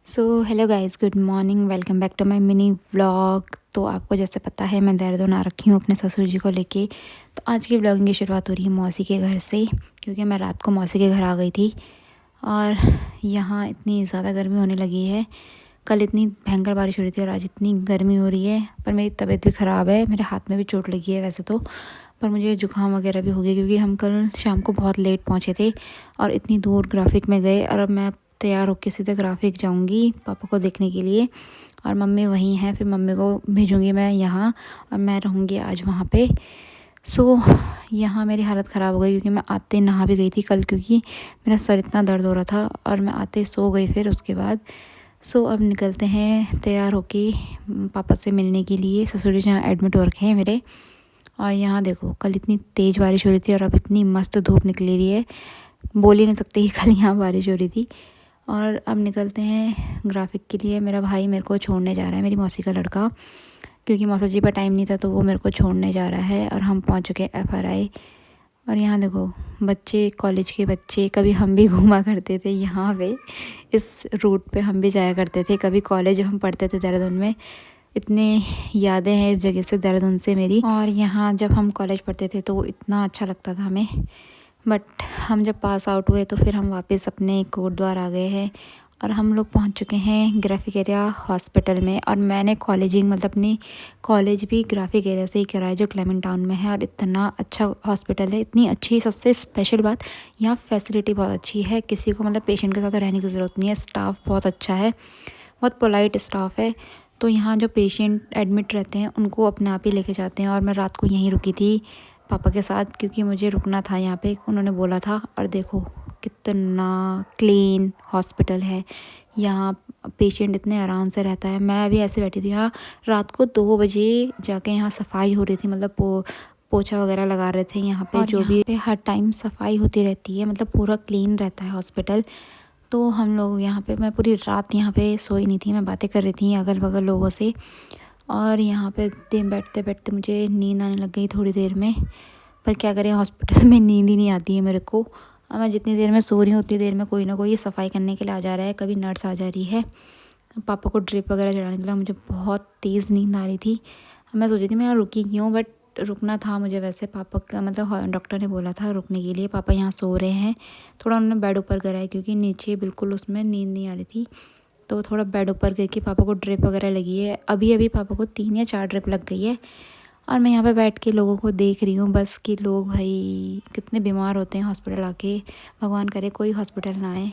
So hello guys, good morning, welcome back to my mini vlog. तो आपको जैसे पता है मैं देहरादून आ रखी हूँ अपने ससुर जी को लेके। तो आज की व्लॉगिंग की शुरुआत हो रही है मौसी के घर से, क्योंकि मैं रात को मौसी के घर आ गई थी और यहाँ इतनी ज़्यादा गर्मी होने लगी है। कल इतनी भयंकर बारिश हो रही थी और आज इतनी गर्मी हो रही है। पर मेरी तबीयत भी ख़राब है, मेरे हाथ में भी चोट लगी है वैसे तो, पर मुझे जुकाम वगैरह भी हो गया क्योंकि हम कल शाम को बहुत लेट पहुँचे थे और इतनी दूर ग्राफिक में गए। और अब मैं तैयार होकर सीधे ग्राफिक जाऊंगी पापा को देखने के लिए, और मम्मी वहीं हैं। फिर मम्मी को भेजूंगी मैं यहाँ और मैं रहूँगी आज वहाँ पे। सो यहाँ मेरी हालत ख़राब हो गई क्योंकि मैं आते नहा भी गई थी कल, क्योंकि मेरा सर इतना दर्द हो रहा था और मैं आते सो गई फिर उसके बाद। सो अब निकलते हैं तैयार होके पापा से मिलने के लिए। ससुर जी जहाँ एडमिट हो रखे हैं मेरे। और यहाँ देखो कल इतनी तेज़ बारिश हो रही थी और अब इतनी मस्त धूप निकली हुई है, बोल ही नहीं सकते कि कल यहाँ बारिश हो रही थी। और अब निकलते हैं ग्राफिक के लिए। मेरा भाई मेरे को छोड़ने जा रहा है, मेरी मौसी का लड़का, क्योंकि मौसा जी पर टाइम नहीं था तो वो मेरे को छोड़ने जा रहा है। और हम पहुंच चुके हैं FRI। और यहाँ देखो बच्चे, कॉलेज के बच्चे, कभी हम भी घूमा करते थे यहाँ पे, इस रूट पे हम भी जाया करते थे कभी कॉलेज जब हम पढ़ते थे देहरादून में। इतने यादें हैं इस जगह से, देहरादून से मेरी। और यहाँ जब हम कॉलेज पढ़ते थे तो इतना अच्छा लगता था हमें। बट हम जब पास आउट हुए तो फिर हम वापस अपने कोटद्वार आ गए हैं। और हम लोग पहुंच चुके हैं ग्राफिक एरिया हॉस्पिटल में। और मैंने कॉलेजिंग मतलब अपनी कॉलेज भी ग्राफिक एरिया से ही करा है, जो क्लेमेंट टाउन में है। और इतना अच्छा हॉस्पिटल है, इतनी अच्छी, सबसे स्पेशल बात यहाँ फैसिलिटी बहुत अच्छी है। किसी को मतलब पेशेंट के साथ रहने की ज़रूरत नहीं है। स्टाफ बहुत अच्छा है, बहुत पोलाइट स्टाफ है। तो यहाँ जो पेशेंट एडमिट रहते हैं उनको अपने आप ही लेके जाते हैं। और मैं रात को यहीं रुकी थी पापा के साथ, क्योंकि मुझे रुकना था यहाँ पे, उन्होंने बोला था। और देखो कितना क्लीन हॉस्पिटल है यहाँ, पेशेंट इतने आराम से रहता है। मैं अभी ऐसे बैठी थी यहाँ, रात को 2 बजे जाके यहाँ सफाई हो रही थी, मतलब पोछा वगैरह लगा रहे थे यहाँ पे। और जो भी पे हर टाइम सफाई होती रहती है, मतलब पूरा क्लीन रहता है हॉस्पिटल। तो हम लोग यहाँ पे, मैं पूरी रात यहाँ पे सोई नहीं थी, मैं बातें कर रही थी अगल बगल लोगों से। और यहाँ पे दिन बैठते बैठते मुझे नींद आने लग गई थोड़ी देर में। पर क्या करें, हॉस्पिटल में नींद ही नहीं आती है मेरे को। और मैं जितनी देर में सो रही हूँ उतनी देर में कोई ना कोई सफाई करने के लिए आ जा रहा है, कभी नर्स आ जा रही है। पापा को ड्रिप वगैरह चढ़ाने के लिए मुझे बहुत तेज़ नींद आ रही थी। मैं सोची थी मैं यहाँ रुकी क्यों, बट रुकना था मुझे वैसे। पापा का मतलब डॉक्टर ने बोला था रुकने के लिए। पापा यहाँ सो रहे हैं, थोड़ा उन्होंने बेड ऊपर करा है क्योंकि नीचे बिल्कुल उसमें नींद नहीं आ रही थी। तो थोड़ा बेड ऊपर करके पापा को ड्रिप वगैरह लगी है। अभी अभी पापा को 3 या 4 ड्रिप लग गई है। और मैं यहाँ पे बैठ के लोगों को देख रही हूँ बस, कि लोग भाई कितने बीमार होते हैं हॉस्पिटल आके। भगवान करे कोई हॉस्पिटल ना आए।